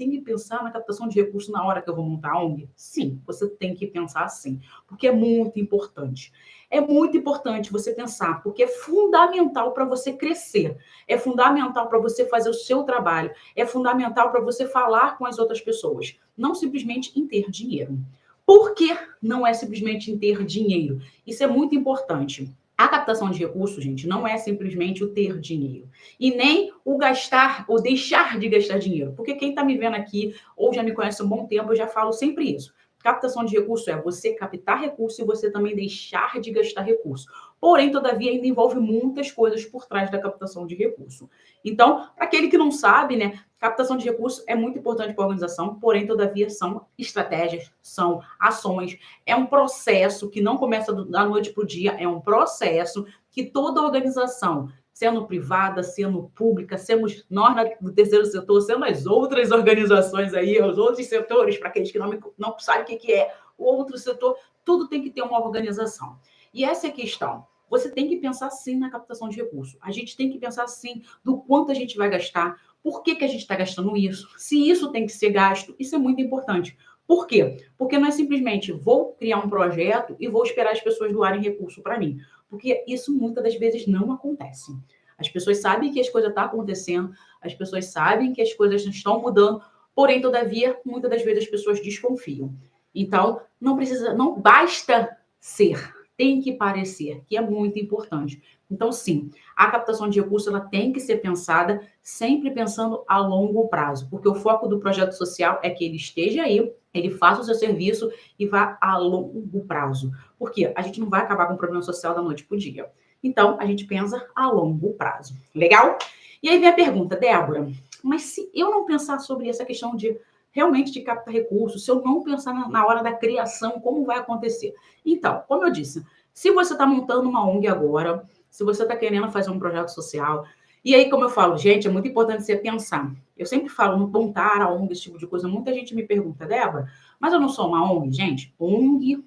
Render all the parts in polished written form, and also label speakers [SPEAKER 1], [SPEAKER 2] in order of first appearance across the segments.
[SPEAKER 1] tem que pensar na captação de recursos na hora que eu vou montar a ONG? Sim, você tem que pensar assim, porque é muito importante. É muito importante você pensar, porque é fundamental para você crescer, é fundamental para você fazer o seu trabalho, é fundamental para você falar com as outras pessoas, não simplesmente em ter dinheiro. Por que não é simplesmente em ter dinheiro? Isso é muito importante. A captação de recursos, gente, não é simplesmente o ter dinheiro. E nem o gastar ou deixar de gastar dinheiro. Porque quem está me vendo aqui ou já me conhece há um bom tempo, eu já falo sempre isso. Captação de recursos é você captar recurso e você também deixar de gastar recurso. Porém, todavia, ainda envolve muitas coisas por trás da captação de recurso. Então, para aquele que não sabe, né, captação de recursos é muito importante para a organização, porém, todavia, são estratégias, são ações, é um processo que não começa da noite para o dia, é um processo que toda organização, sendo privada, sendo pública, sendo nós do terceiro setor, sendo as outras organizações aí, os outros setores, para aqueles que não sabem o que é o outro setor, tudo tem que ter uma organização. E essa é a questão. Você tem que pensar sim na captação de recursos. A gente tem que pensar sim do quanto a gente vai gastar, por que a gente está gastando isso, se isso tem que ser gasto, isso é muito importante. Por quê? Porque não é simplesmente vou criar um projeto e vou esperar as pessoas doarem recurso para mim. Porque isso muitas das vezes não acontece. As pessoas sabem que as coisas estão acontecendo, as pessoas sabem que as coisas estão mudando, porém, todavia, muitas das vezes as pessoas desconfiam. Então, não basta ser, tem que parecer, que é muito importante. Então, sim, a captação de recursos ela tem que ser pensada sempre pensando a longo prazo, porque o foco do projeto social é que ele esteja aí, ele faça o seu serviço e vá a longo prazo. Porque a gente não vai acabar com o problema social da noite para o dia. Então, a gente pensa a longo prazo. Legal? E aí vem a pergunta, Débora, mas se eu não pensar sobre essa questão de realmente de captar recursos, se eu não pensar na hora da criação, como vai acontecer? Então, como eu disse, se você está montando uma ONG agora, se você está querendo fazer um projeto social, e aí, como eu falo, gente, é muito importante você pensar. Eu sempre falo no montar a ONG, esse tipo de coisa. Muita gente me pergunta, Débora, mas eu não sou uma ONG? Gente, ONG.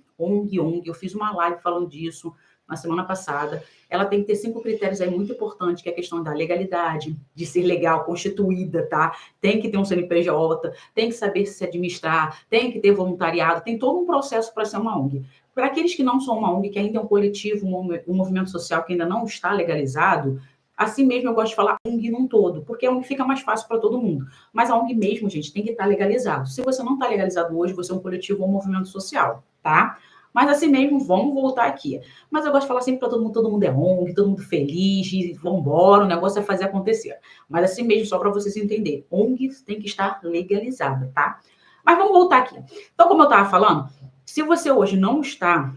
[SPEAKER 1] Eu fiz uma live falando disso na semana passada. Ela tem que ter 5 critérios aí muito importantes, que é a questão da legalidade, de ser legal, constituída, tá? Tem que ter um CNPJ, tem que saber se administrar, tem que ter voluntariado, tem todo um processo para ser uma ONG. Para aqueles que não são uma ONG, que ainda é um coletivo, um movimento social que ainda não está legalizado, assim mesmo eu gosto de falar ONG num todo, porque a ONG fica mais fácil para todo mundo. Mas a ONG mesmo, gente, tem que estar legalizado. Se você não está legalizado hoje, você é um coletivo ou um movimento social, tá? Mas assim mesmo, vamos voltar aqui. Mas eu gosto de falar sempre para todo mundo é ONG, todo mundo feliz, e vambora, o negócio é fazer acontecer. Mas assim mesmo, só para vocês entenderem, ONG tem que estar legalizada, tá? Mas vamos voltar aqui. Então, como eu estava falando, se você hoje não está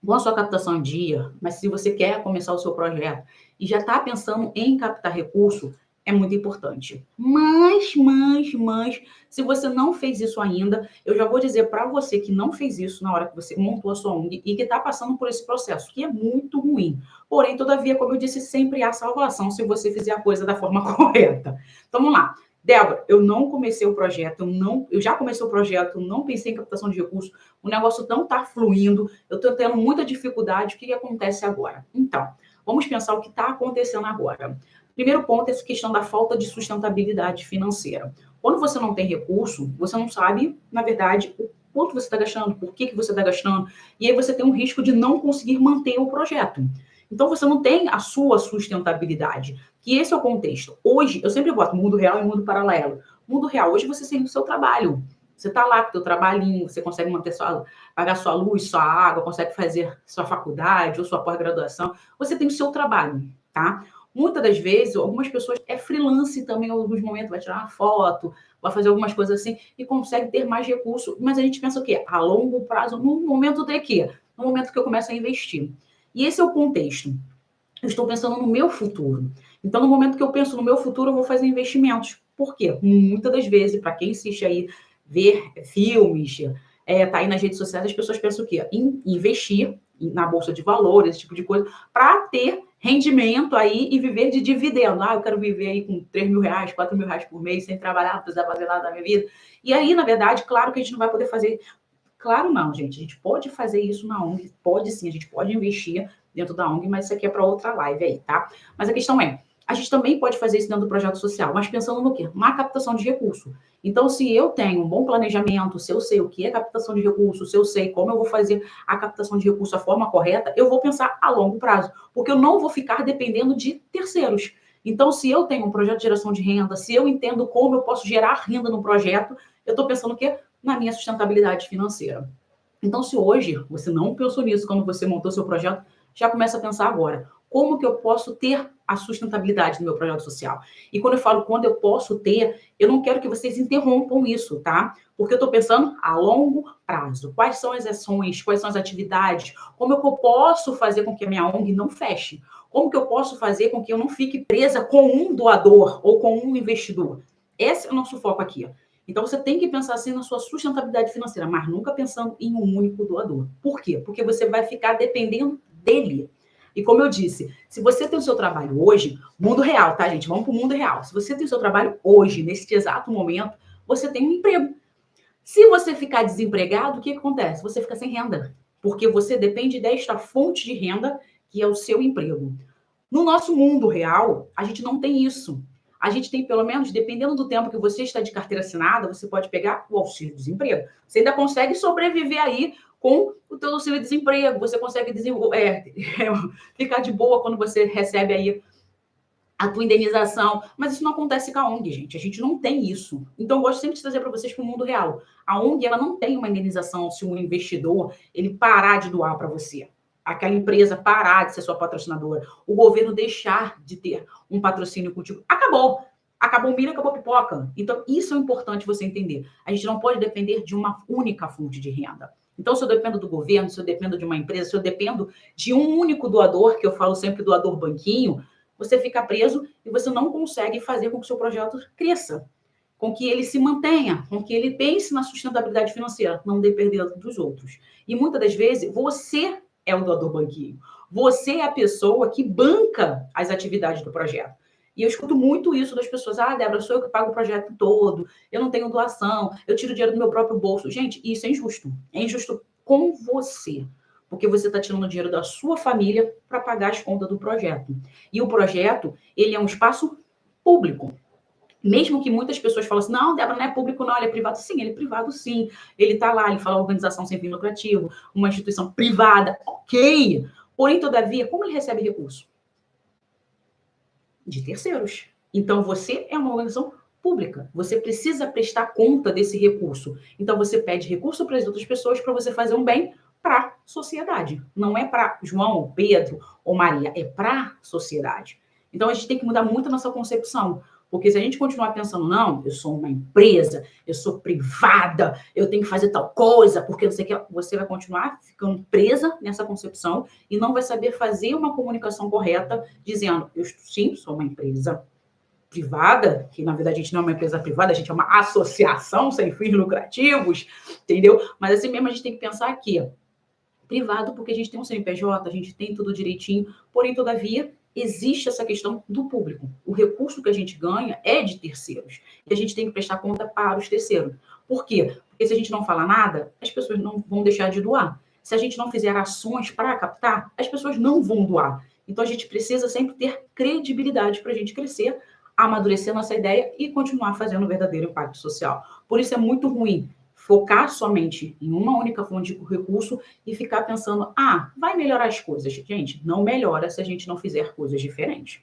[SPEAKER 1] com a sua captação em dia, mas se você quer começar o seu projeto e já está pensando em captar recurso, é muito importante. Mas, se você não fez isso ainda, eu já vou dizer para você que não fez isso na hora que você montou a sua ONG e que está passando por esse processo, que é muito ruim. Porém, todavia, como eu disse, sempre há salvação se você fizer a coisa da forma correta. Então, vamos lá. Débora, eu não comecei o projeto, eu já comecei o projeto, não pensei em captação de recursos, o negócio não está fluindo, eu estou tendo muita dificuldade, o que acontece agora? Então, vamos pensar o que está acontecendo agora. Primeiro ponto é essa questão da falta de sustentabilidade financeira. Quando você não tem recurso, você não sabe, na verdade, o quanto você está gastando, por que você está gastando, e aí você tem um risco de não conseguir manter o projeto. Então, você não tem a sua sustentabilidade, que esse é o contexto. Hoje, eu sempre boto mundo real e mundo paralelo. Mundo real, hoje você tem o seu trabalho. Você está lá com o seu trabalhinho, você consegue pagar sua luz, sua água, consegue fazer sua faculdade ou sua pós-graduação. Você tem o seu trabalho, tá? Muitas das vezes, algumas pessoas é freelance também, em alguns momentos, vai tirar uma foto, vai fazer algumas coisas assim e consegue ter mais recurso. Mas a gente pensa o quê? A longo prazo, no momento de quê? No momento que eu começo a investir. E esse é o contexto. Eu estou pensando no meu futuro. Então, no momento que eu penso no meu futuro, eu vou fazer investimentos. Por quê? Muitas das vezes, para quem insiste aí, ver filmes, tá aí nas redes sociais, as pessoas pensam o quê? Em investir na bolsa de valores, esse tipo de coisa, para ter rendimento aí e viver de dividendo. Eu quero viver aí com 3 mil reais, 4 mil reais por mês, sem trabalhar, não precisar fazer nada da minha vida. E aí, na verdade, claro que a gente não vai poder fazer. Claro não, gente. A gente pode fazer isso na ONG, pode sim, a gente pode investir dentro da ONG, mas isso aqui é para outra live aí, tá? Mas a questão é, A gente também pode fazer isso dentro do projeto social, mas pensando no quê? Na captação de recurso. Então, se eu tenho um bom planejamento, se eu sei o que é captação de recursos, se eu sei como eu vou fazer a captação de recursos da forma correta, eu vou pensar a longo prazo, porque eu não vou ficar dependendo de terceiros. Então, se eu tenho um projeto de geração de renda, se eu entendo como eu posso gerar renda no projeto, eu estou pensando o quê? Na minha sustentabilidade financeira. Então, se hoje você não pensou nisso quando você montou seu projeto, já começa a pensar agora. Como que eu posso ter a sustentabilidade do meu projeto social? E quando eu falo quando eu posso ter, eu não quero que vocês interrompam isso, tá? Porque eu estou pensando a longo prazo. Quais são as ações, quais são as atividades, como é que eu posso fazer com que a minha ONG não feche? Como que eu posso fazer com que eu não fique presa com um doador ou com um investidor? Esse é o nosso foco aqui. Então, você tem que pensar assim na sua sustentabilidade financeira, mas nunca pensando em um único doador. Por quê? Porque você vai ficar dependendo dele. E como eu disse, se você tem o seu trabalho hoje, mundo real, tá, gente? Vamos para o mundo real. Se você tem o seu trabalho hoje, nesse exato momento, você tem um emprego. Se você ficar desempregado, o que acontece? Você fica sem renda, porque você depende desta fonte de renda que é o seu emprego. No nosso mundo real, a gente não tem isso. A gente tem, pelo menos, dependendo do tempo que você está de carteira assinada, você pode pegar o auxílio-desemprego. Você ainda consegue sobreviver aí com o teu auxílio-desemprego. Você consegue ficar de boa quando você recebe aí a tua indenização. Mas isso não acontece com a ONG, gente. A gente não tem isso. Então, eu gosto sempre de trazer para vocês para o mundo real. A ONG, ela não tem uma indenização se um investidor ele parar de doar para você, aquela empresa parar de ser sua patrocinadora, o governo deixar de ter um patrocínio contigo. Acabou. Acabou o milho, acabou a pipoca. Então, isso é importante você entender. A gente não pode depender de uma única fonte de renda. Então, se eu dependo do governo, se eu dependo de uma empresa, se eu dependo de um único doador, que eu falo sempre doador banquinho, você fica preso e você não consegue fazer com que o seu projeto cresça, com que ele se mantenha, com que ele pense na sustentabilidade financeira, não dependendo dos outros. E muitas das vezes, você é o doador banquinho. Você é a pessoa que banca as atividades do projeto. E eu escuto muito isso das pessoas. Ah, Débora, sou eu que pago o projeto todo, eu não tenho doação, eu tiro dinheiro do meu próprio bolso. Gente, isso é injusto. É injusto com você. Porque você está tirando dinheiro da sua família para pagar as contas do projeto. E o projeto, ele é um espaço público. Mesmo que muitas pessoas falem assim, não, Débora, não é público, não, ele é privado. Sim, ele é privado, sim. Ele está lá, ele fala organização sem fim lucrativo, uma instituição privada, ok. Porém, todavia, como ele recebe recurso? De terceiros. Então, você é uma organização pública. Você precisa prestar conta desse recurso. Então, você pede recurso para as outras pessoas para você fazer um bem para a sociedade. Não é para João, Pedro ou Maria, é para a sociedade. Então, a gente tem que mudar muito a nossa concepção. Porque se a gente continuar pensando, não, eu sou uma empresa, eu sou privada, eu tenho que fazer tal coisa, porque não sei o que, você vai continuar ficando presa nessa concepção e não vai saber fazer uma comunicação correta, dizendo, eu sim, sou uma empresa privada, que na verdade a gente não é uma empresa privada, a gente é uma associação sem fins lucrativos, entendeu? Mas assim mesmo a gente tem que pensar aqui, privado, porque a gente tem um CNPJ, a gente tem tudo direitinho, porém, todavia, existe essa questão do público. O recurso que a gente ganha é de terceiros. E a gente tem que prestar conta para os terceiros. Por quê? Porque se a gente não falar nada, as pessoas não vão deixar de doar. Se a gente não fizer ações para captar, as pessoas não vão doar. Então, a gente precisa sempre ter credibilidade para a gente crescer, amadurecer nossa ideia e continuar fazendo um verdadeiro impacto social. Por isso é muito ruim focar somente em uma única fonte de recurso e ficar pensando, vai melhorar as coisas. Gente, não melhora se a gente não fizer coisas diferentes.